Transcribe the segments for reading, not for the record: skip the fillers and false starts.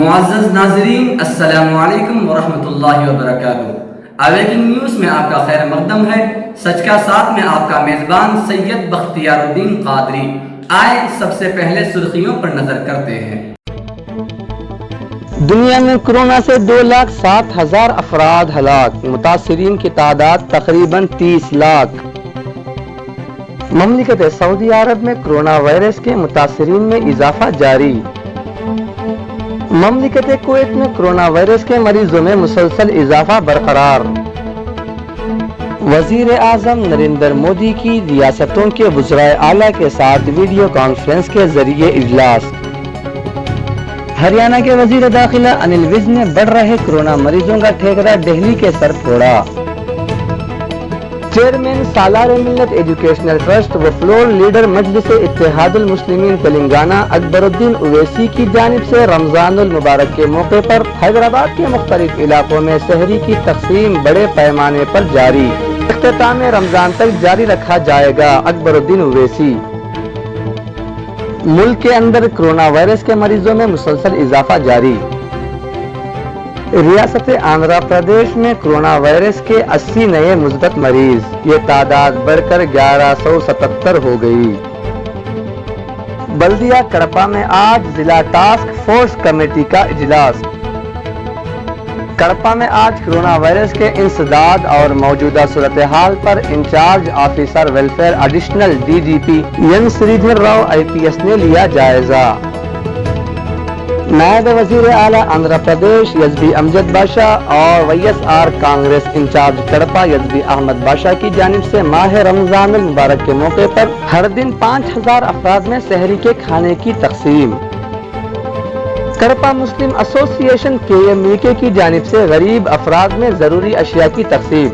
معزز ناظرین، السلام علیکم ورحمۃ اللہ وبرکاتہ۔ اویکنگ نیوز میں آپ کا خیر مقدم ہے۔ سچ کا ساتھ میں آپ کا میزبان سید بختیار الدین قادری۔ آئے سب سے پہلے سرخیوں پر نظر کرتے ہیں۔ دنیا میں کورونا سے 2,07,000 افراد ہلاک، متاثرین کی تعداد تقریباً 30 لاکھ۔ مملکت سعودی عرب میں کورونا وائرس کے متاثرین میں اضافہ جاری۔ مملکت کویت میں کورونا وائرس کے مریضوں میں مسلسل اضافہ برقرار۔ وزیر اعظم نریندر مودی کی ریاستوں کے وزرائے اعلیٰ کے ساتھ ویڈیو کانفرنس کے ذریعے اجلاس۔ ہریانہ کے وزیر داخلہ انل ویج نے بڑھ رہے کورونا مریضوں کا ٹھیکرا دہلی کے سر پھوڑا۔ چیئرمین سالار ملت ایجوکیشنل ٹرسٹ و فلور لیڈر مجلس اتحاد المسلمین تلنگانہ اکبر الدین اویسی کی جانب سے رمضان المبارک کے موقع پر حیدرآباد کے مختلف علاقوں میں سحری کی تقسیم بڑے پیمانے پر جاری۔ اختتام رمضان تک جاری رکھا جائے گا، اکبر الدین اویسی۔ ملک کے اندر کورونا وائرس کے مریضوں میں مسلسل اضافہ جاری۔ ریاست آندھرا پردیش میں کورونا وائرس کے 80 نئے مثبت مریض، یہ تعداد بڑھ کر 1177 ہو گئی۔ بلدیہ کڑپا میں آج ضلع ٹاسک فورس کمیٹی کا اجلاس۔ کڑپا میں آج کورونا وائرس کے انسداد اور موجودہ صورتحال پر incharge officer welfare additional D G P N Sridhar Rao IPS نے لیا جائزہ۔ نائب وزیر اعلیٰ آندھرا پردیش یزبی امجد بادشاہ اور YSR کانگریس انچارج کڑپا یزبی احمد بادشاہ کی جانب سے ماہ رمضان المبارک کے موقع پر ہر دن 5,000 افراد میں سحری کے کھانے کی تقسیم۔ کڑپا مسلم ایسوسی ایشن KMEK کی جانب سے غریب افراد میں ضروری اشیاء کی تقسیم۔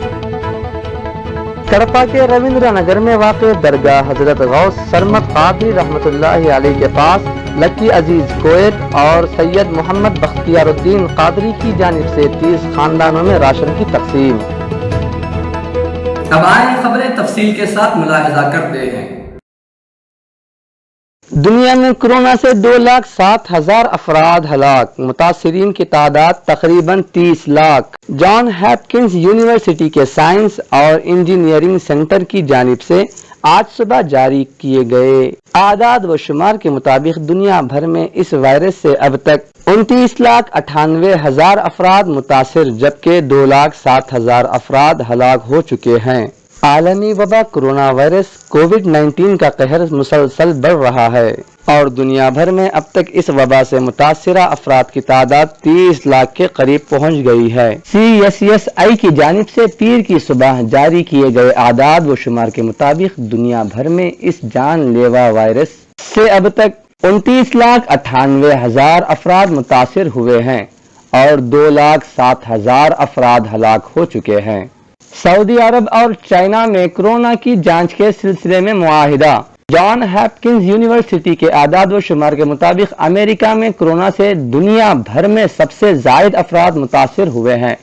کڑپا کے رویندر نگر میں واقع درگاہ حضرت غوث سرمد قادری رحمۃ اللہ علیہ کے پاس لکی عزیز کویت اور سید محمد بختیار الدین قادری کی جانب سے 30 خاندانوں میں راشن کی تقسیم۔ اب آئیں خبریں تفصیل کے ساتھ ملاحظہ کرتے ہیں۔ دنیا میں کورونا سے 2,07,000 افراد ہلاک، متاثرین کی تعداد تقریباً 30 لاکھ۔ جان ہاپکنز یونیورسٹی کے سائنس اور انجینئرنگ سینٹر کی جانب سے آج صبح جاری کیے گئے اعداد و شمار کے مطابق دنیا بھر میں اس وائرس سے اب تک 29,98,000 افراد متاثر جبکہ 2,07,000 افراد ہلاک ہو چکے ہیں۔ عالمی وبا کورونا وائرس کووڈ-19 کا قہر مسلسل بڑھ رہا ہے اور دنیا بھر میں اب تک اس وبا سے متاثرہ افراد کی تعداد 30 لاکھ کے قریب پہنچ گئی ہے۔ CSSI کی جانب سے پیر کی صبح جاری کیے گئے اعداد و شمار کے مطابق دنیا بھر میں اس جان لیوا وائرس سے اب تک 29,98,000 افراد متاثر ہوئے ہیں اور 2,07,000 افراد ہلاک ہو چکے ہیں۔ سعودی عرب اور چائنا میں کورونا کی جانچ کے سلسلے میں معاہدہ۔ جان ہاپکنز یونیورسٹی کے اعداد و شمار کے مطابق امریکہ میں کورونا سے دنیا بھر میں سب سے زائد افراد متاثر ہوئے ہیں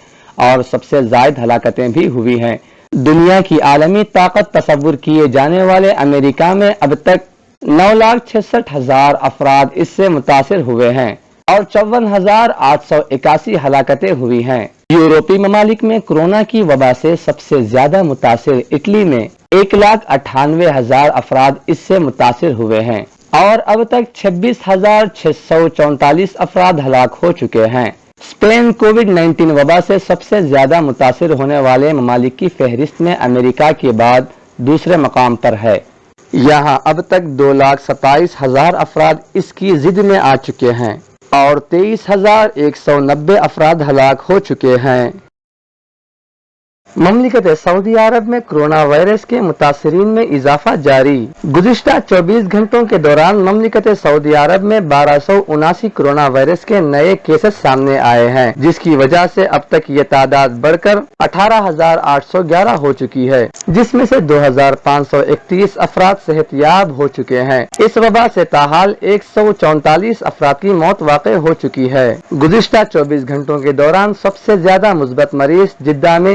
اور سب سے زائد ہلاکتیں بھی ہوئی ہیں۔ دنیا کی عالمی طاقت تصور کیے جانے والے امریکہ میں اب تک 9,66,000 افراد اس سے متاثر ہوئے ہیں اور 54,881 ہلاکتیں ہوئی ہیں۔ یورپی ممالک میں کورونا کی وبا سے سب سے زیادہ متاثر اٹلی میں 1,98,000 افراد اس سے متاثر ہوئے ہیں اور اب تک 26,644 افراد ہلاک ہو چکے ہیں۔ اسپین کووڈ-19 وبا سے سب سے زیادہ متاثر ہونے والے ممالک کی فہرست میں امریکہ کے بعد دوسرے مقام پر ہے۔ یہاں اب تک 2,27,000 افراد اس کی زد میں آ چکے ہیں اور 23,190 افراد ہلاک ہو چکے ہیں۔ مملکت سعودی عرب میں کورونا وائرس کے متاثرین میں اضافہ جاری۔ گزشتہ 24 گھنٹوں کے دوران مملکت سعودی عرب میں 1,279 کورونا وائرس کے نئے کیسز سامنے آئے ہیں، جس کی وجہ سے اب تک یہ تعداد بڑھ کر 18,811 ہو چکی ہے، جس میں سے 2,531 افراد صحت یاب ہو چکے ہیں۔ اس وبا سے تاحال 144 افراد کی موت واقع ہو چکی ہے۔ گزشتہ 24 گھنٹوں کے دوران سب سے زیادہ مثبت مریض جدہ میں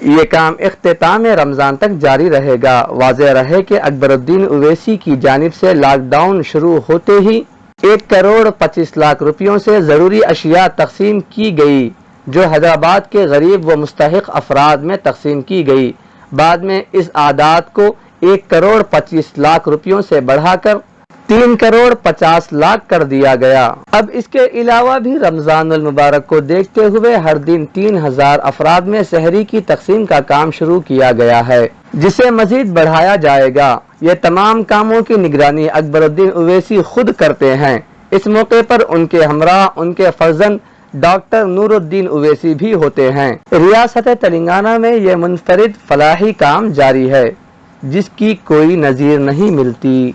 یہ کام اختتام رمضان تک جاری رہے گا۔ واضح رہے کہ اکبر الدین اویسی کی جانب سے لاک ڈاؤن شروع ہوتے ہی 1,25,00,000 روپیوں سے ضروری اشیاء تقسیم کی گئی، جو حیدرآباد کے غریب و مستحق افراد میں تقسیم کی گئی۔ بعد میں اس اعداد کو 1,25,00,000 روپیوں سے بڑھا کر 3,50,00,000 کر دیا گیا۔ اب اس کے علاوہ بھی رمضان المبارک کو دیکھتے ہوئے ہر دن 3,000 افراد میں سحری کی تقسیم کا کام شروع کیا گیا ہے، جسے مزید بڑھایا جائے گا۔ یہ تمام کاموں کی نگرانی اکبر الدین اویسی خود کرتے ہیں۔ اس موقع پر ان کے ہمراہ ان کے فرزند ڈاکٹر نور الدین اویسی بھی ہوتے ہیں۔ ریاست تلنگانہ میں یہ منفرد فلاحی کام جاری ہے، جس کی کوئی نظیر نہیں ملتی۔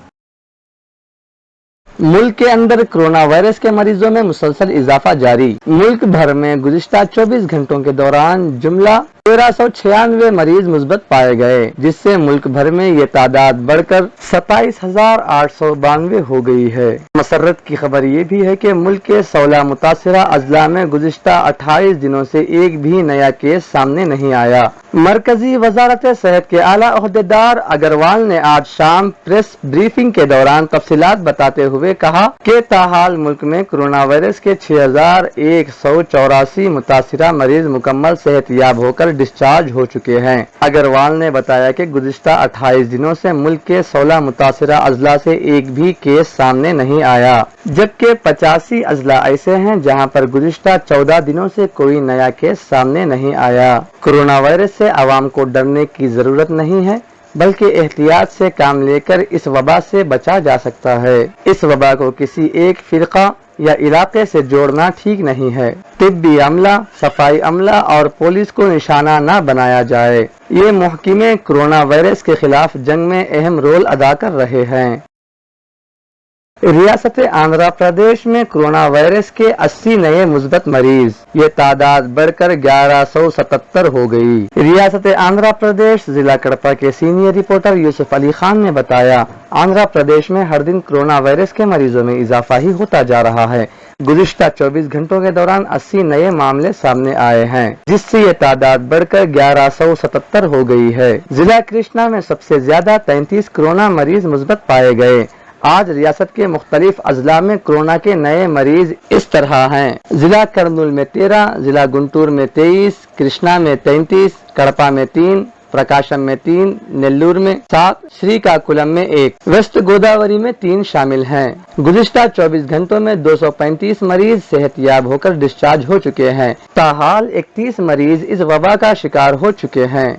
ملک کے اندر کرونا وائرس کے مریضوں میں مسلسل اضافہ جاری۔ ملک بھر میں گزشتہ 24 گھنٹوں کے دوران جملہ 1,396 مریض مثبت پائے گئے، جس سے ملک بھر میں یہ تعداد بڑھ کر 27,892 ہو گئی ہے۔ مسرت کی خبر یہ بھی ہے کہ ملک کے 16 متاثرہ اضلاع میں گزشتہ 28 دنوں سے ایک بھی نیا کیس سامنے نہیں آیا۔ مرکزی وزارت صحت کے اعلیٰ عہدیدار اگروال نے آج شام پریس بریفنگ کے دوران تفصیلات بتاتے ہوئے کہا کہ تاحال ملک میں کرونا وائرس کے 6,184 متاثرہ مریض مکمل صحت یاب ہو کر ڈسچارج ہو چکے ہیں۔ اگروال نے بتایا کہ گزشتہ 28 دنوں سے ملک کے 16 متاثرہ اضلاع سے ایک بھی کیس سامنے نہیں آیا، جبکہ 85 اضلاع ایسے ہیں جہاں پر گزشتہ 14 دنوں سے کوئی نیا کیس سامنے نہیں آیا۔ کرونا وائرس سے عوام کو ڈرنے کی ضرورت نہیں ہے، بلکہ احتیاط سے کام لے کر اس وبا سے بچا جا سکتا ہے۔ اس وبا کو کسی ایک فرقہ یا علاقے سے جوڑنا ٹھیک نہیں ہے۔ طبی عملہ، صفائی عملہ اور پولیس کو نشانہ نہ بنایا جائے۔ یہ محکمے کرونا وائرس کے خلاف جنگ میں اہم رول ادا کر رہے ہیں۔ ریاست آندھرا پردیش میں کرونا وائرس کے 80 نئے مثبت مریض، یہ تعداد بڑھ کر 1,177 ہو گئی۔ ریاست آندھرا پردیش ضلع کڑپا کے سینئر رپورٹر یوسف علی خان نے بتایا، آندھرا پردیش میں ہر دن کرونا وائرس کے مریضوں میں اضافہ ہی ہوتا جا رہا ہے۔ گزشتہ 24 گھنٹوں کے دوران 80 نئے معاملے سامنے آئے ہیں، جس سے یہ تعداد بڑھ کر 1,177 ہو گئی ہے۔ ضلع کرشنا میں سب سے زیادہ 33 کرونا مریض مثبت پائے گئے۔ آج ریاست کے مختلف اضلاع میں کرونا کے نئے مریض اس طرح ہیں: ضلع کرنول میں 13، ضلع گنٹور میں 23، کرشنا میں 33، کڑپا میں 3، پرکاشم میں 3، نیلور میں 7، شری کاکولم میں 1، ویسٹ گوداوری میں 3 شامل ہیں۔ گزشتہ 24 گھنٹوں میں 235 مریض صحت یاب ہو کر ڈسچارج ہو چکے ہیں۔ تاحال 31 مریض اس وبا کا شکار ہو چکے ہیں۔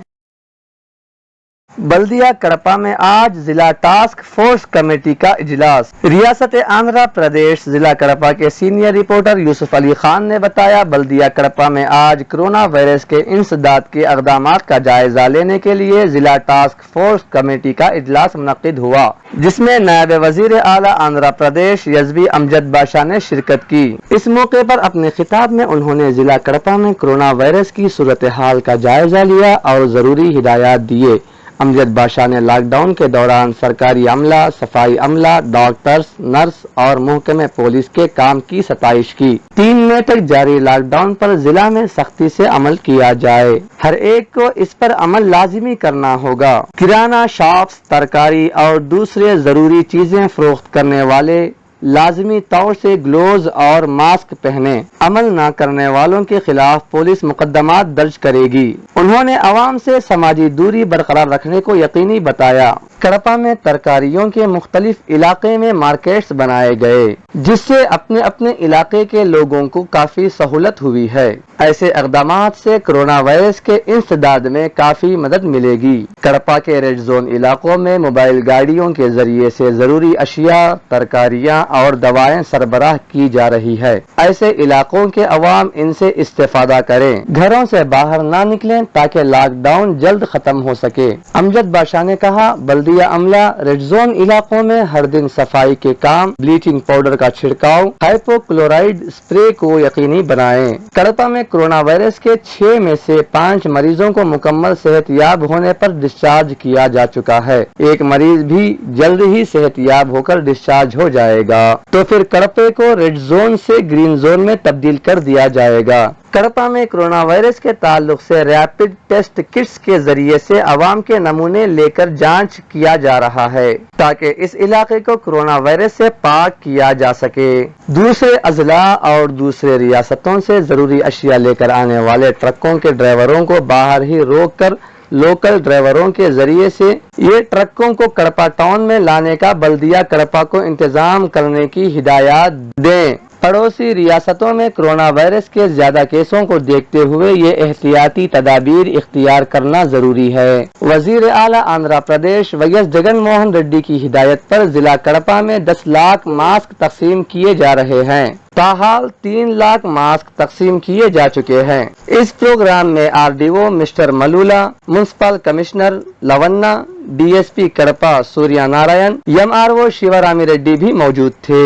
بلدیہ کڑپا میں آج ضلع ٹاسک فورس کمیٹی کا اجلاس۔ ریاست آندھرا پردیش ضلع کڑپا کے سینئر رپورٹر یوسف علی خان نے بتایا، بلدیہ کڑپا میں آج کرونا وائرس کے انسداد کے اقدامات کا جائزہ لینے کے لیے ضلع ٹاسک فورس کمیٹی کا اجلاس منعقد ہوا، جس میں نائب وزیر اعلیٰ آندھرا پردیش یزوی امجد بادشاہ نے شرکت کی۔ اس موقع پر اپنے خطاب میں انہوں نے ضلع کڑپا میں کرونا وائرس کی صورتحال کا جائزہ لیا اور ضروری ہدایات دیے۔ امجد بادشاہ نے لاک ڈاؤن کے دوران سرکاری عملہ، صفائی عملہ، ڈاکٹرز، نرس اور محکمہ پولیس کے کام کی ستائش کی۔ 3 مئی تک جاری لاک ڈاؤن پر ضلع میں سختی سے عمل کیا جائے، ہر ایک کو اس پر عمل لازمی کرنا ہوگا۔ کرانہ شاپس، ترکاری اور دوسرے ضروری چیزیں فروخت کرنے والے لازمی طور سے گلوز اور ماسک پہنیں۔ عمل نہ کرنے والوں کے خلاف پولیس مقدمات درج کرے گی۔ انہوں نے عوام سے سماجی دوری برقرار رکھنے کو یقینی بتایا۔ کڑپا میں ترکاریوں کے مختلف علاقے میں مارکیٹس بنائے گئے، جس سے اپنے اپنے علاقے کے لوگوں کو کافی سہولت ہوئی ہے۔ ایسے اقدامات سے کرونا وائرس کے انسداد میں کافی مدد ملے گی۔ کڑپا کے ریڈ زون علاقوں میں موبائل گاڑیوں کے ذریعے سے ضروری اشیاء، ترکاریاں اور دوائیں سربراہ کی جا رہی ہے۔ ایسے علاقوں کے عوام ان سے استفادہ کریں، گھروں سے باہر نہ نکلیں تاکہ لاک ڈاؤن جلد ختم ہو سکے۔ امجد بادشاہ نے کہا، بلدی شہریہ عملہ ریڈ زون علاقوں میں ہر دن صفائی کے کام، بلیچنگ پاؤڈر کا چھڑکاؤ، ہائپو کلورائڈ اسپرے کو یقینی بنائیں۔ کڑپا میں کورونا وائرس کے 6 میں سے 5 مریضوں کو مکمل صحت یاب ہونے پر ڈسچارج کیا جا چکا ہے۔ ایک مریض بھی جلد ہی صحت یاب ہو کر ڈسچارج ہو جائے گا، تو پھر کڑپے کو ریڈ زون سے گرین زون میں تبدیل کر دیا جائے گا۔ کڑپا میں کورونا وائرس کے تعلق سے ریپڈ ٹیسٹ کٹس کے ذریعے سے عوام کے نمونے لے کر جانچ کیا جا رہا ہے تاکہ اس علاقے کو کورونا وائرس سے پاک کیا جا سکے۔ دوسرے اضلاع اور دوسرے ریاستوں سے ضروری اشیاء لے کر آنے والے ٹرکوں کے ڈرائیوروں کو باہر ہی روک کر لوکل ڈرائیوروں کے ذریعے سے یہ ٹرکوں کو کڑپا ٹاؤن میں لانے کا بلدیہ کڑپا کو انتظام کرنے کی ہدایات دیں۔ پڑوسی ریاستوں میں کورونا وائرس کے زیادہ کیسوں کو دیکھتے ہوئے یہ احتیاطی تدابیر اختیار کرنا ضروری ہے۔ وزیر اعلیٰ آندھرا پردیش ویس جگن موہن ریڈی کی ہدایت پر ضلع کڑپا میں 10 لاکھ ماسک تقسیم کیے جا رہے ہیں۔ تاحال 3 لاکھ ماسک تقسیم کیے جا چکے ہیں۔ اس پروگرام میں RDO mister Malola, municipal commissioner Luna, DSP Kadapa Surya Narayan, MRO Shiva Rami Reddy بھی موجود تھے۔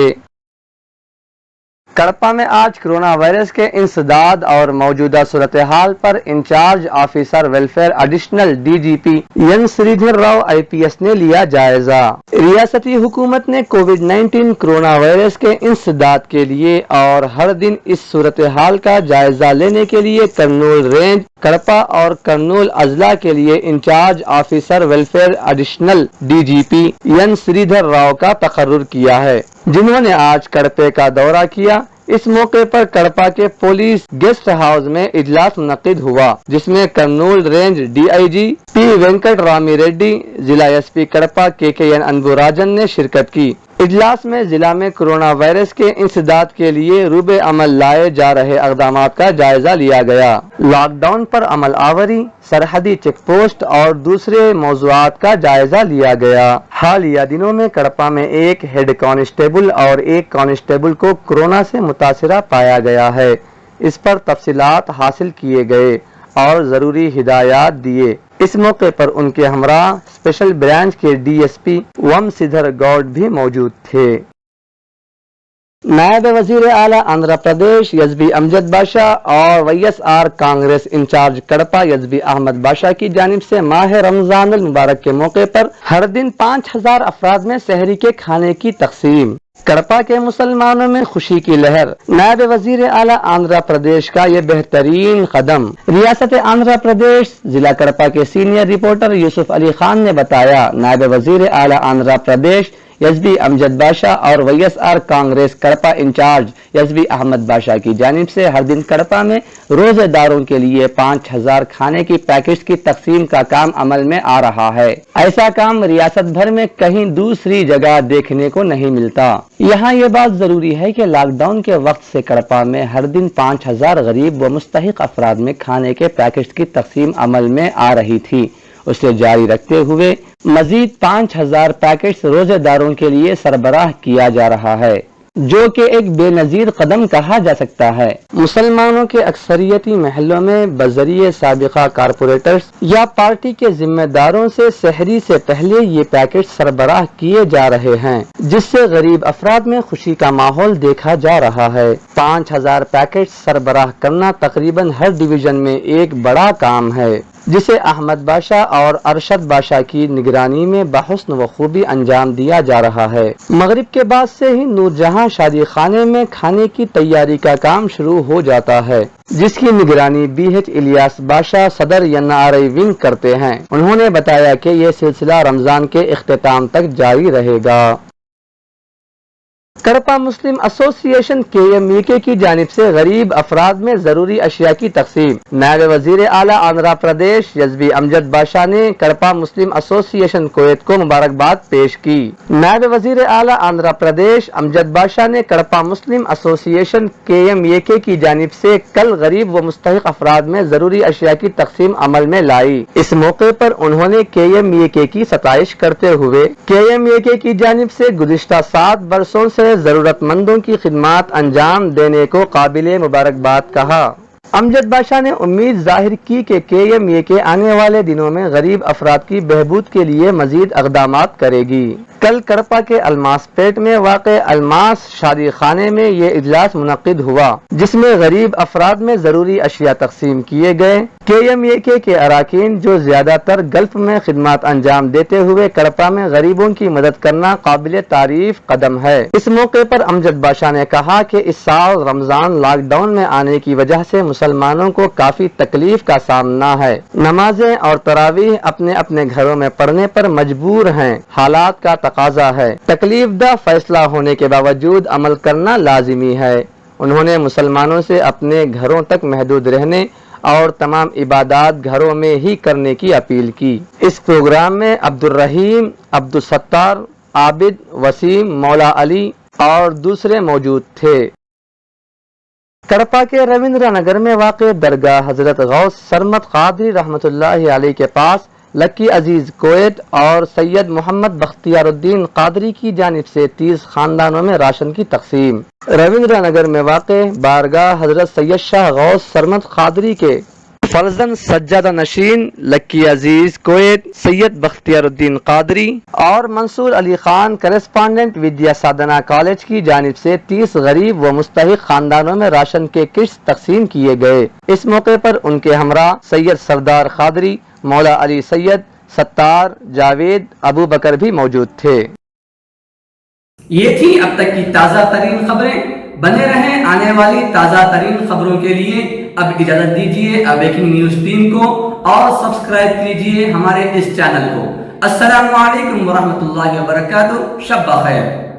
کڑپا میں آج کورونا وائرس کے انسداد اور موجودہ صورتحال پر incharge officer welfare additional DGP N Sridhar Rao IPS نے لیا جائزہ۔ ریاستی حکومت نے کووڈ-19 کورونا وائرس کے انسداد کے لیے اور ہر دن اس صورتحال کا جائزہ لینے کے لیے کرنول رینج، کڑپا اور کرنول اضلاع کے لیے incharge officer welfare additional DGP N Sridhar Rao کا تقرر کیا ہے، جنہوں نے آج کڑپے کا دورہ کیا۔ اس موقع پر کڑپا کے پولیس گیسٹ ہاؤس میں اجلاس منعقد ہوا، جس میں Kurnool range DIG P Venkat Rami Reddy, ضلع SP کڑپا KKN انبو راجن نے شرکت کی۔ اجلاس میں ضلع میں کورونا وائرس کے انسداد کے لیے روب عمل لائے جا رہے اقدامات کا جائزہ لیا گیا۔ لاک ڈاؤن پر عمل آوری، سرحدی چیک پوسٹ اور دوسرے موضوعات کا جائزہ لیا گیا۔ حالیہ دنوں میں کڑپا میں ایک ہیڈ کانسٹیبل اور ایک کانسٹیبل کو کورونا سے متاثرہ پایا گیا ہے۔ اس پر تفصیلات حاصل کیے گئے اور ضروری ہدایات دیے۔ اس موقع پر ان کے ہمراہ اسپیشل برانچ کے DSP وم سدھر گوڈ بھی موجود تھے۔ نائب وزیر اعلیٰ آندھرا پردیش یزبی امجد باشا اور YSR کانگریس انچارج کڑپا یزبی احمد باشا کی جانب سے ماہ رمضان المبارک کے موقع پر ہر دن 5000 افراد میں سحری کے کھانے کی تقسیم۔ کڑپا کے مسلمانوں میں خوشی کی لہر۔ نائب وزیر اعلیٰ آندھرا پردیش کا یہ بہترین قدم۔ ریاست آندھرا پردیش ضلع کڑپا کے سینئر رپورٹر یوسف علی خان نے بتایا، نائب وزیر اعلیٰ آندھرا پردیش یزبی امجد باشا اور YSR کانگریس کڑپا انچارج یزبی احمد باشا کی جانب سے ہر دن کڑپا میں روزے داروں کے لیے 5000 کھانے کی پیکٹس کی تقسیم کا کام عمل میں آ رہا ہے۔ ایسا کام ریاست بھر میں کہیں دوسری جگہ دیکھنے کو نہیں ملتا۔ یہاں یہ بات ضروری ہے کہ لاک ڈاؤن کے وقت سے کڑپا میں ہر دن 5000 غریب و مستحق افراد میں کھانے کے پیکٹس کی تقسیم عمل میں آ رہی تھی۔ اسے جاری رکھتے ہوئے مزید 5000 پیکٹس روزے داروں کے لیے سربراہ کیا جا رہا ہے، جو کہ ایک بے نظیر قدم کہا جا سکتا ہے۔ مسلمانوں کے اکثریتی محلوں میں بذریعہ سابقہ کارپوریٹرز یا پارٹی کے ذمہ داروں سے سحری سے پہلے یہ پیکٹ سربراہ کیے جا رہے ہیں، جس سے غریب افراد میں خوشی کا ماحول دیکھا جا رہا ہے۔ 5000 پیکٹ سربراہ کرنا تقریباً ہر ڈویژن میں ایک بڑا کام ہے، جسے احمد باشا اور ارشد باشا کی نگرانی میں بحسن و خوبی انجام دیا جا رہا ہے۔ مغرب کے بعد سے ہی نور جہاں شادی خانے میں کھانے کی تیاری کا کام شروع ہو جاتا ہے، جس کی نگرانی BH الیاس باشا صدر NRI ونگ کرتے ہیں۔ انہوں نے بتایا کہ یہ سلسلہ رمضان کے اختتام تک جاری رہے گا۔ کڑپا مسلم ایسوسی ایشن KMUK کی جانب سے غریب افراد میں ضروری اشیاء کی تقسیم۔ نائب وزیر اعلیٰ آندھرا پردیش یزبی امجد باشا نے کڑپا مسلم ایسوسی ایشن کویت کو مبارکباد پیش کی۔ نائب وزیر اعلیٰ آندھرا پردیش امجد باشا نے کڑپا مسلم ایسوسی ایشن KMUK کی جانب سے کل غریب و مستحق افراد میں ضروری اشیاء کی تقسیم عمل میں لائی۔ اس موقع پر انہوں نے KMUK کی ستائش کرتے ہوئے KMUK کی جانب سے گزشتہ 7 برسوں سے ضرورت مندوں کی خدمات انجام دینے کو قابل مبارکباد کہا۔ امجد بادشاہ نے امید ظاہر کی کہ KMAK آنے والے دنوں میں غریب افراد کی بہبود کے لیے مزید اقدامات کرے گی۔ کل کڑپا کے الماس پیٹ میں واقع الماس شادی خانے میں یہ اجلاس منعقد ہوا، جس میں غریب افراد میں ضروری اشیاء تقسیم کیے گئے۔ KMAK کے اراکین جو زیادہ تر گلف میں خدمات انجام دیتے ہوئے کڑپا میں غریبوں کی مدد کرنا قابل تعریف قدم ہے۔ اس موقع پر امجد بادشاہ نے کہا کہ اس سال رمضان لاک ڈاؤن میں آنے کی وجہ سے مسلمانوں کو کافی تکلیف کا سامنا ہے۔ نمازیں اور تراویح اپنے اپنے گھروں میں پڑھنے پر مجبور ہیں، حالات کا تقاضا ہے، تکلیف دہ فیصلہ ہونے کے باوجود عمل کرنا لازمی ہے۔ انہوں نے مسلمانوں سے اپنے گھروں تک محدود رہنے اور تمام عبادات گھروں میں ہی کرنے کی اپیل کی۔ اس پروگرام میں عبدالرحیم، عبدالستار، عابد، وسیم، مولا علی اور دوسرے موجود تھے۔ کڑپا کے رویندرا نگر میں واقع درگاہ حضرت غوث سرمد قادری رحمۃ اللہ علیہ کے پاس لکی عزیز کویت اور سید محمد بختیار الدین قادری کی جانب سے 30 خاندانوں میں راشن کی تقسیم۔ رویندرا نگر میں واقع بارگاہ حضرت سید شاہ غوث سرمد قادری کے فرزند سجادہ نشین لکی عزیز کویت، سید بختیار الدین قادری اور منصور علی خان کرسپانڈنٹ ودیا سادنا کالج کی جانب سے 30 غریب و مستحق خاندانوں میں راشن کے کٹس تقسیم کیے گئے۔ اس موقع پر ان کے ہمراہ سید سردار قادری، مولا علی سید، ستار، جاوید، ابو بکر بھی موجود تھے۔ یہ تھی اب تک کی تازہ ترین خبریں۔ بنے رہیں آنے والی تازہ ترین خبروں کے لیے۔ اب اجازت دیجیے اویکنگ نیوز ٹیم کو اور سبسکرائب کیجیے ہمارے اس چینل کو۔ السلام علیکم ورحمۃ اللہ وبرکاتہ۔ شب بخیر۔